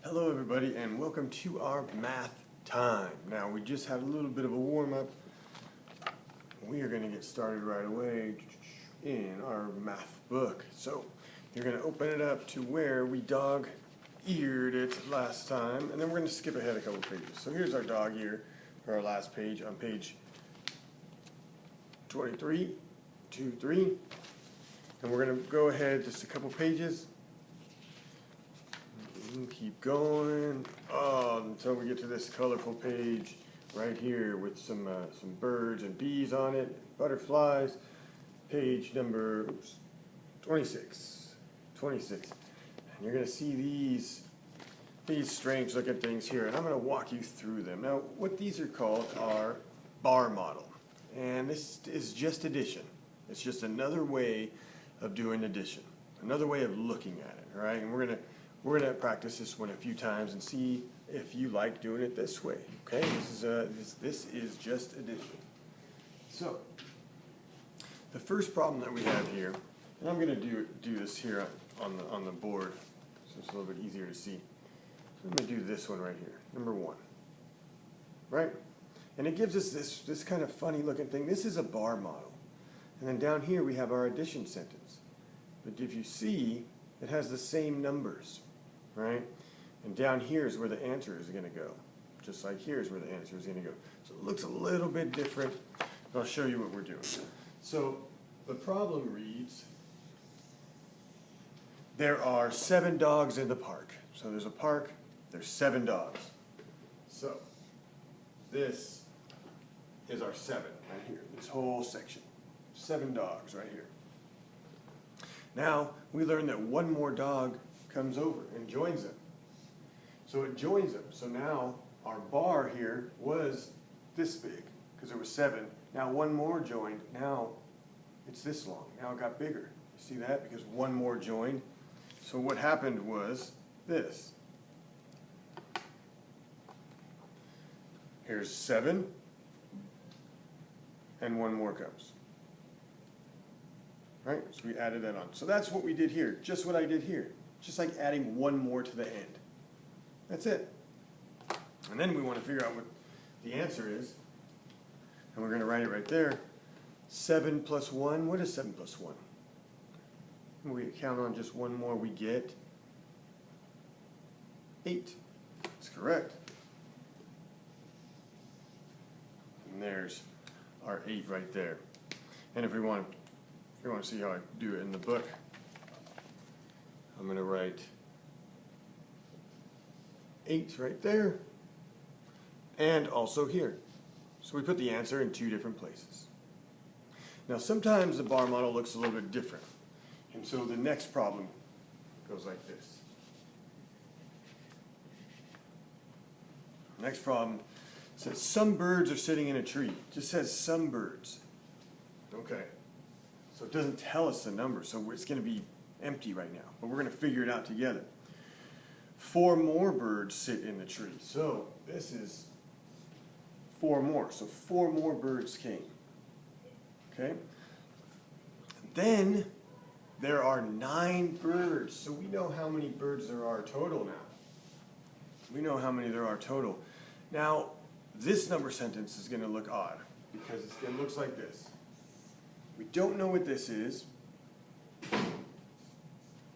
Hello everybody and welcome to our math time. Now we just had a little bit of a warm-up. We are going to get started right away in our math book. So you're going to open it up to where we dog-eared it last time, and then we're going to skip ahead a couple pages. So here's our dog ear for our last page on page 23, and we're going to go ahead just a couple pages. Keep going until we get to this colorful page right here with some birds and bees on it, butterflies. Page number 26. And you're going to see these strange looking things here, and I'm going to walk you through them. Now, what these are called are bar model, and this is just addition. It's just another way of doing addition, another way of looking at it. All right, and we're gonna practice this one a few times and see if you like doing it this way. Okay, this is just addition. So the first problem that we have here, and I'm gonna do this here on the board, so it's a little bit easier to see. So I'm gonna do this one right here, number 1. Right, and it gives us this kind of funny looking thing. This is a bar model, and then down here we have our addition sentence. But if you see, it has the same numbers. Right? And down here is where the answer is going to go. Just like here is where the answer is going to go. So it looks a little bit different, but I'll show you what we're doing. So the problem reads, there are 7 dogs in the park. So there's a park, there's 7 dogs. So this is our 7 right here, this whole section. 7 dogs right here. Now, we learned that one more dog comes over and joins them. So it joins them. So now our bar here was this big because there was 7. Now one more joined. Now it's this long. Now it got bigger. You see that? Because one more joined. So what happened was this. Here's 7 and one more comes. Right? So we added that on. So that's what we did here. Just what I did here. Just like adding one more to the end. That's it. And then we want to figure out what the answer is. And we're going to write it right there. 7 plus 1. What is 7 plus 1? When we count on just one more, we get 8. That's correct. And there's our 8 right there. And if you want to see how I do it in the book, I'm going to write 8 right there, and also here. So we put the answer in 2 different places. Now sometimes the bar model looks a little bit different, and so the next problem goes like this. Next problem says some birds are sitting in a tree. It just says some birds. Okay, so it doesn't tell us the number, so it's going to be empty right now, but we're going to figure it out together. 4 more birds sit in the tree. So this is 4 more. So 4 more birds came. Okay? Then there are 9 birds. So we know how many birds there are total now. We know how many there are total. Now, this number sentence is going to look odd because it looks like this. We don't know what this is.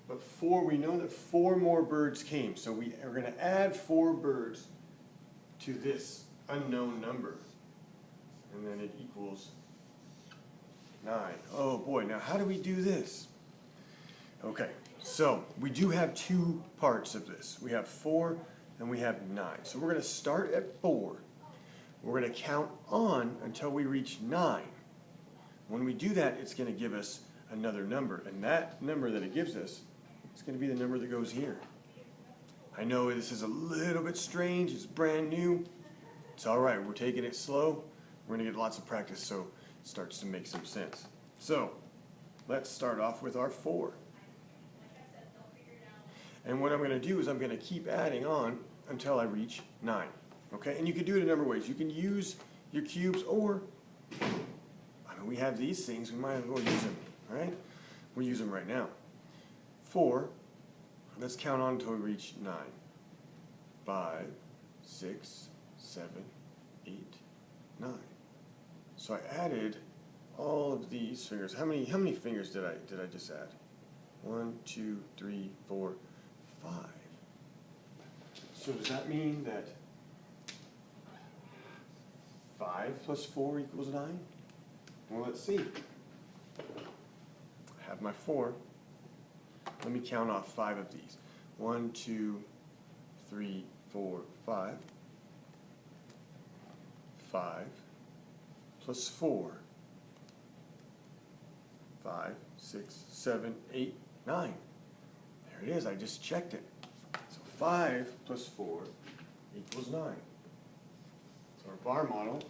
But we know that 4 more birds came. So we are going to add 4 birds to this unknown number. And then it equals 9. Oh boy, now how do we do this? Okay, so we do have 2 parts of this. We have 4 and we have 9. So we're going to start at 4. We're going to count on until we reach 9. When we do that, it's going to give us another number. And that number that it gives us, it's going to be the number that goes here. I know this is a little bit strange. It's brand new. It's all right. We're taking it slow. We're going to get lots of practice so it starts to make some sense. So let's start off with our 4. And what I'm going to do is I'm going to keep adding on until I reach 9. Okay? And you can do it a number of ways. You can use your cubes, or we have these things. We might as well use them. Right? We'll use them right now. 4, let's count on until we reach 9. 5, 6, 7, 8, 9. So I added all of these fingers. How many fingers did I just add? 1, 2, 3, 4, 5. So does that mean that 5 plus 4 equals 9? Well, let's see. I have my 4. Let me count off 5 of these. 1, 2, 3, 4, 5. 5 plus 4. 5, 6, 7, 8, 9. There it is, I just checked it. So 5 plus 4 equals 9. So our bar model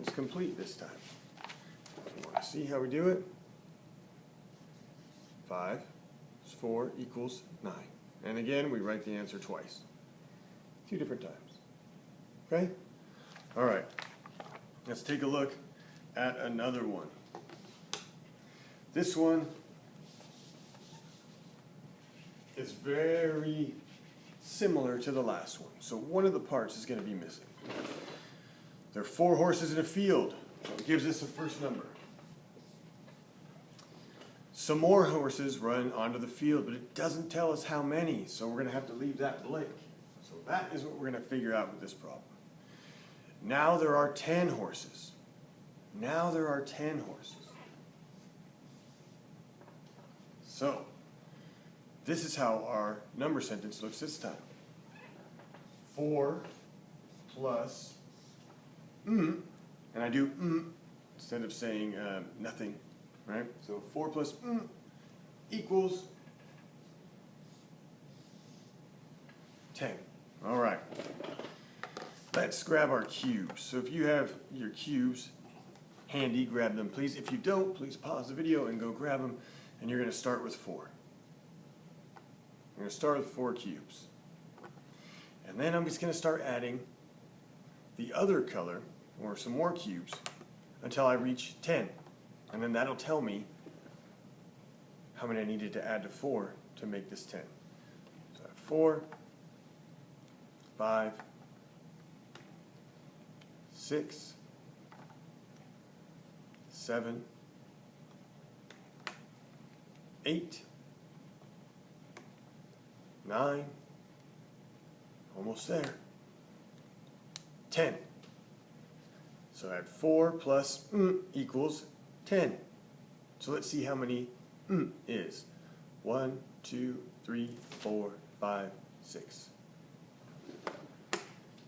is complete this time. You want to see how we do it? 5 plus 4 equals 9. And again, we write the answer twice. 2 different times. Okay? All right. Let's take a look at another one. This one is very similar to the last one. So one of the parts is going to be missing. There are 4 horses in a field, so it gives us the first number. Some more horses run onto the field, but it doesn't tell us how many, so we're going to have to leave that blank. So that is what we're going to figure out with this problem. Now there are 10 horses. Now there are 10 horses. So, this is how our number sentence looks this time. 4 plus and I do instead of saying nothing, right? So 4 plus equals 10. All right. Let's grab our cubes. So if you have your cubes handy, grab them, please. If you don't, please pause the video and go grab them. And you're going to start with 4. You're going to start with 4 cubes. And then I'm just going to start adding the other color, or some more cubes, until I reach 10. And then that'll tell me how many I needed to add to 4 to make this 10. So I have 4, 5, 6, 7, 8, 9, almost there, 10. So I had 4 plus equals 10. So let's see how many is. 1, 2, 3, 4, 5, 6.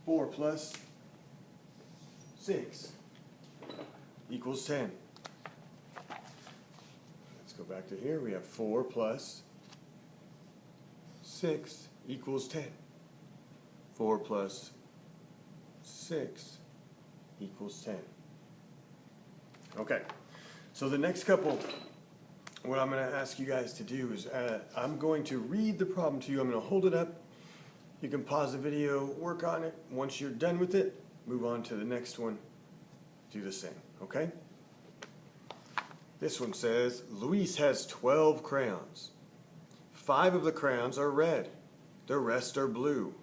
4 plus 6 equals 10. Let's go back to here. We have 4 plus 6 equals 10. 4 plus 6 equals 10. Okay, so the next couple, what I'm going to ask you guys to do is I'm going to read the problem to you. I'm going to hold it up. You can pause the video, work on it. Once you're done with it, move on to the next one. Do the same, okay? This one says, Luis has 12 crayons. 5 of the crayons are red. The rest are blue.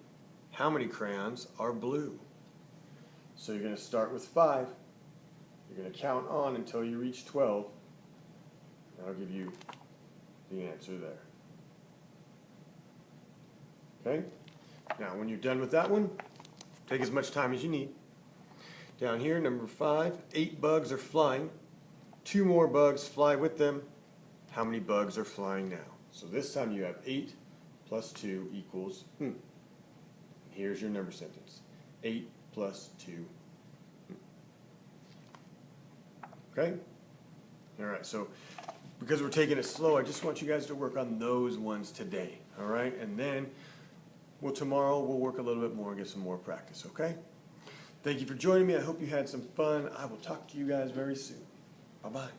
How many crayons are blue? So you're going to start with 5. You're going to count on until you reach 12. And I'll give you the answer there. Okay? Now, when you're done with that one, take as much time as you need. Down here, number 5, 8 bugs are flying. 2 more bugs fly with them. How many bugs are flying now? So this time you have 8 plus 2 equals, Here's your number sentence. 8 plus 2. Okay? All right, so because we're taking it slow, I just want you guys to work on those ones today. All right? And then tomorrow we'll work a little bit more and get some more practice, okay? Thank you for joining me. I hope you had some fun. I will talk to you guys very soon. Bye-bye.